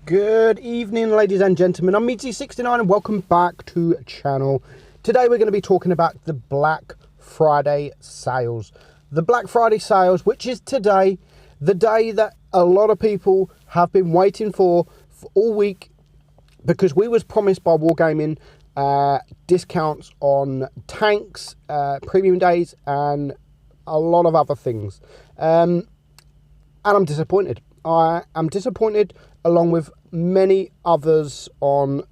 Good evening, ladies and gentlemen. I'm Meadsyreplays and welcome back to the channel. Today we're going to be talking about the Black Friday sales. The Black Friday sales, which is today, the day that a lot of people have been waiting for all week, because we was promised by Wargaming discounts on tanks, premium days, and a lot of other things. And I'm disappointed. I am disappointed, along with many others on,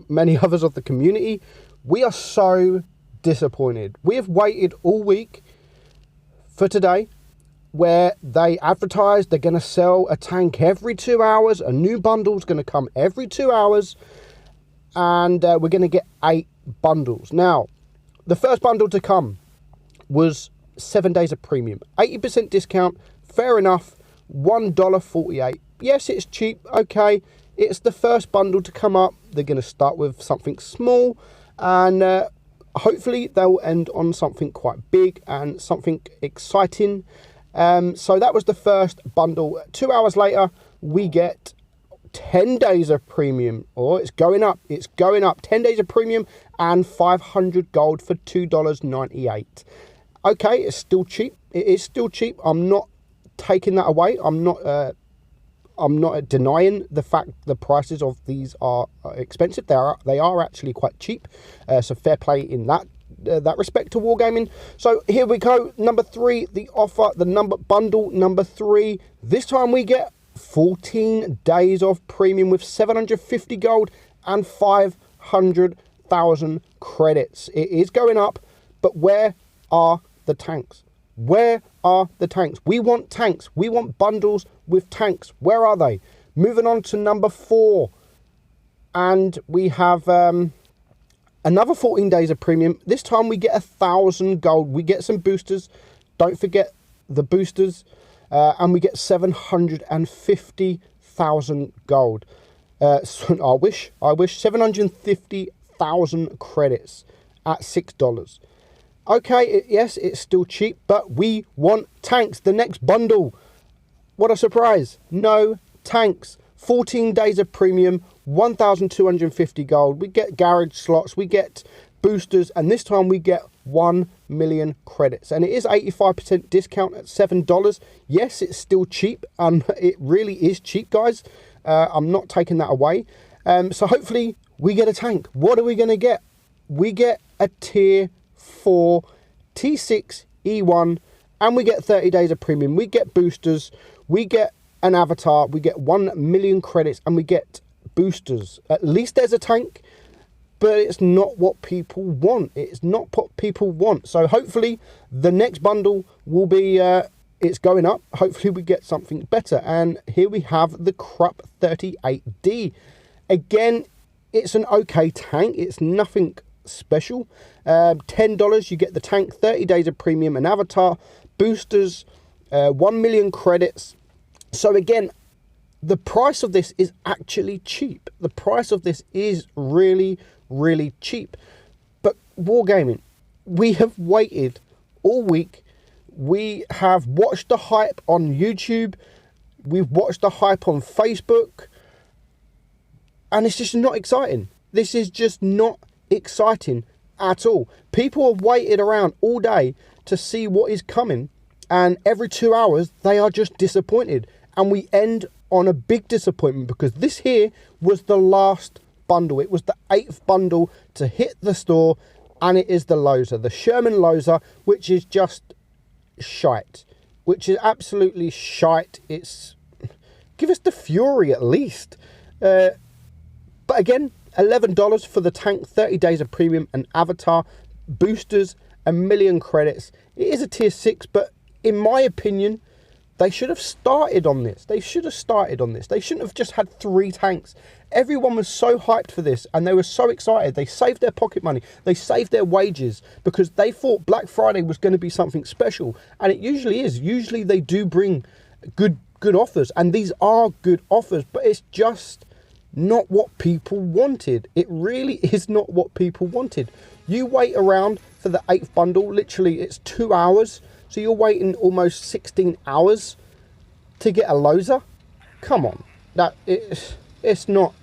many others of the community. We are so disappointed. We have waited all week for today, where they advertise they're going to sell a tank every 2 hours. A new bundle is going to come every 2 hours, and we're going to get 8 bundles. Now, the first bundle to come was 7 days of premium, 80% discount, fair enough. $1.48. Yes, it's cheap. Okay, it's the first bundle to come up. They're going to start with something small, and hopefully they'll end on something quite big and something exciting. So that was the first bundle. 2 hours later, we get 10 days of premium. It's going up. It's going up. 10 days of premium and 500 gold for $2.98. Okay, it's still cheap. It is still cheap. I'm not taking that away. I'm not denying the fact the prices of these are expensive. They are actually quite cheap. So fair play in that respect to Wargaming. So here we go. Number 3, the offer, bundle number 3. This time we get 14 days of premium with 750 gold and 500,000 credits. It is going up, but where are the tanks? Where are the tanks? We want tanks. We want bundles with tanks. Where are they? Moving on to number 4. And we have another 14 days of premium. This time we get 1,000 gold. We get some boosters. Don't forget the boosters. And we get 750,000 gold. I wish 750,000 credits at $6. Okay, yes, it's still cheap, but we want tanks. The next bundle, what a surprise. No tanks. 14 days of premium, 1,250 gold. We get garage slots, we get boosters, and this time we get 1 million credits. And it is 85% discount at $7. Yes, it's still cheap, and it really is cheap, guys. I'm not taking that away. So hopefully we get a tank. What are we going to get? We get a tier 4 T6E1, and we get 30 days of premium. We get boosters, we get an avatar, we get 1 million credits, and we get boosters. At least there's a tank, but it's not what people want. It's not what people want. So hopefully the next bundle will be it's going up. Hopefully we get something better. And here we have the Krupp-38D. Again, it's an okay tank. It's nothing special. $10 you get the tank, 30 days of premium, an avatar, boosters, 1 million credits. So again, the price of this is actually cheap. The price of this is really cheap. But Wargaming, we have waited all week. We have watched the hype on YouTube, we've watched the hype on Facebook, and it's just not exciting. This is just not exciting at all. People have waited around all day to see what is coming, and every 2 hours they are just disappointed, and we end on a big disappointment, because this here was the last bundle. It was the 8th bundle to hit the store, and it is the Loza, the Sherman Loza, which is just shite, which is absolutely shite. It's, give us the Fury at least. But again, $11 for the tank, 30 days of premium, and avatar, boosters, 1 million credits. It is a tier 6, but in my opinion, they should have started on this. They should have started on this. They shouldn't have just had 3 tanks. Everyone was so hyped for this, and they were so excited. They saved their pocket money. They saved their wages, because they thought Black Friday was going to be something special, and it usually is. Usually they do bring good offers, and these are good offers, but it's just not what people wanted. It really is not what people wanted. You wait around for the 8th bundle. Literally, it's 2 hours. So you're waiting almost 16 hours to get a Loza. Come on. it's not.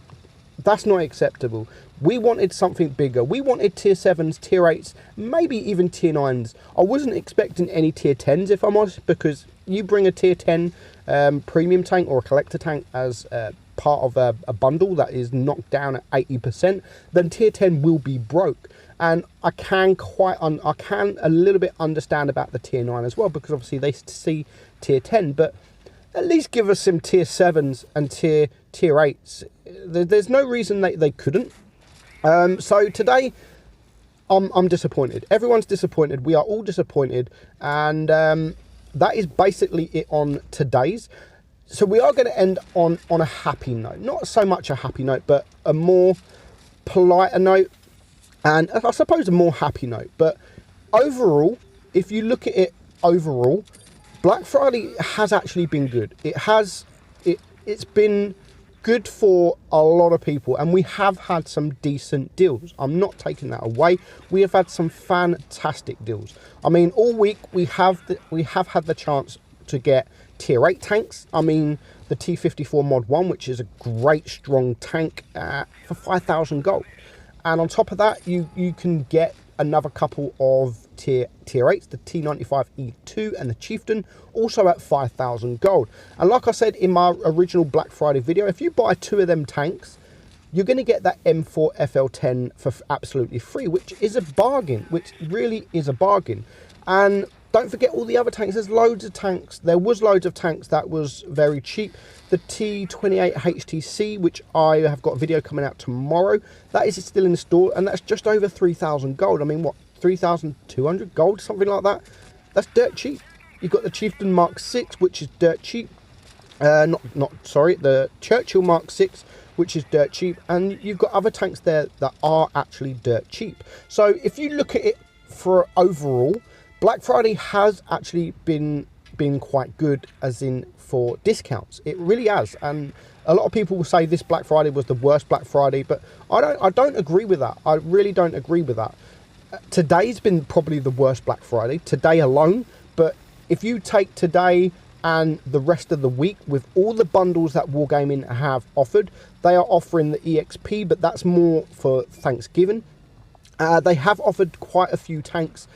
That's not acceptable. We wanted something bigger. We wanted tier 7s, tier 8s, maybe even tier 9s. I wasn't expecting any tier 10s, if I'm honest, because you bring a tier 10 premium tank or a collector tank as part of a bundle that is knocked down at 80%, then tier 10 will be broke. And I can a little bit understand about the tier 9 as well, because obviously they see tier 10, but at least give us some tier 7s and tier 8s. There's no reason they couldn't. So today, I'm disappointed. Everyone's disappointed. We are all disappointed. And that is basically it on today's. So we are going to end on a happy note. Not so much a happy note, but a more politer note. And I suppose a more happy note. But overall, if you look at it overall, Black Friday has actually been good. It's been good for a lot of people, and we have had some decent deals. I'm not taking that away. We have had some fantastic deals. I mean, all week we have had the chance to get tier 8 tanks. I mean, the T54 Mod 1, which is a great strong tank for 5,000 gold. And on top of that, you can get another couple of tier 8s, the T95E2 and the Chieftain, also at 5,000 gold. And like I said in my original Black Friday video, if you buy 2 of them tanks, you're going to get that M4 FL10 for absolutely free, which is a bargain, which really is a bargain. And don't forget all the other tanks. There's loads of tanks. There was loads of tanks that was very cheap. The T28 HTC, which I have got a video coming out tomorrow, that is still in store, and that's just over 3,000 gold. I mean, what, 3,200 gold, something like that? That's dirt cheap. You've got the Chieftain Mark 6, which is dirt cheap. The Churchill Mark 6, which is dirt cheap, and you've got other tanks there that are actually dirt cheap. So if you look at it for overall, Black Friday has actually been quite good, as in for discounts. It really has. And a lot of people will say this Black Friday was the worst Black Friday, but I don't agree with that. I really don't agree with that. Today's been probably the worst Black Friday, today alone. But if you take today and the rest of the week with all the bundles that Wargaming have offered, they are offering the EXP, but that's more for Thanksgiving. They have offered quite a few tanks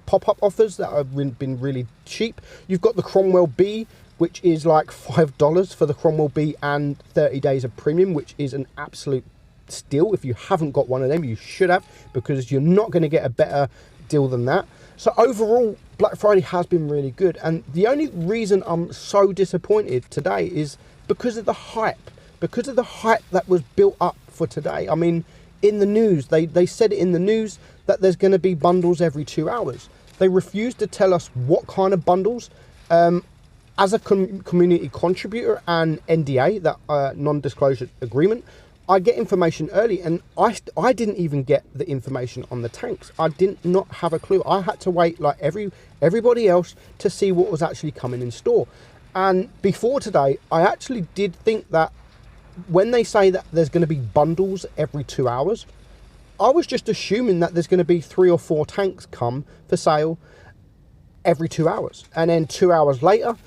pop-up offers that have been really cheap. You've got the Cromwell B, which is like $5 for the Cromwell B and 30 days of premium, which is an absolute steal. If you haven't got one of them, you should have, because you're not going to get a better deal than that. So overall, Black Friday has been really good. And the only reason I'm so disappointed today is because of the hype. Because of the hype that was built up for today. I mean, in the news, they said it in the news that there's going to be bundles every 2 hours. They refused to tell us what kind of bundles. As a community contributor and NDA, that non-disclosure agreement, I get information early, and I didn't even get the information on the tanks. I did not have a clue. I had to wait like everybody else to see what was actually coming in store. And before today, I actually did think that when they say that there's going to be bundles every 2 hours, I was just assuming that there's going to be 3 or 4 tanks come for sale every 2 hours. And then 2 hours later,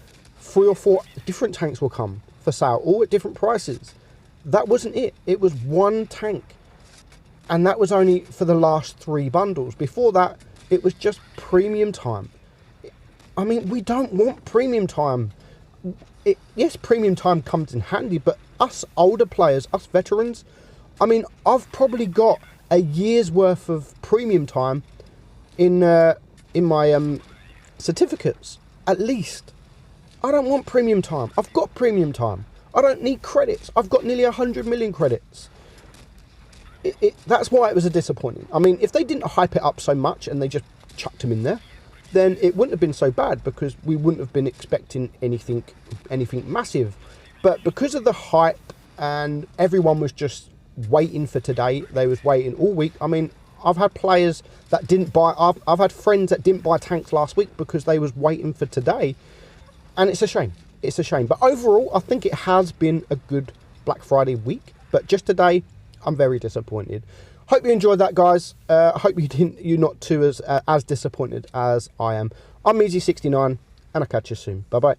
3 or 4 different tanks will come for sale, all at different prices. That wasn't it. It was one tank. And that was only for the last 3 bundles. Before that, it was just premium time. I mean, we don't want premium time. Yes, premium time comes in handy, but us older players, us veterans, I mean, I've probably got a year's worth of premium time in my certificates, at least. I don't want premium time. I've got premium time. I don't need credits. I've got nearly 100 million credits. That's why it was a disappointment. I mean, if they didn't hype it up so much and they just chucked them in there, then it wouldn't have been so bad, because we wouldn't have been expecting anything massive. But because of the hype and everyone was just waiting for today, they was waiting all week. I mean, I've had players that didn't buy, I've had friends that didn't buy tanks last week because they was waiting for today. And it's a shame. It's a shame. But overall, I think it has been a good Black Friday week. But just today, I'm very disappointed. Hope you enjoyed that, guys. I hope you're not too as disappointed as I am. I'm Meadsyreplays, and I'll catch you soon. Bye-bye.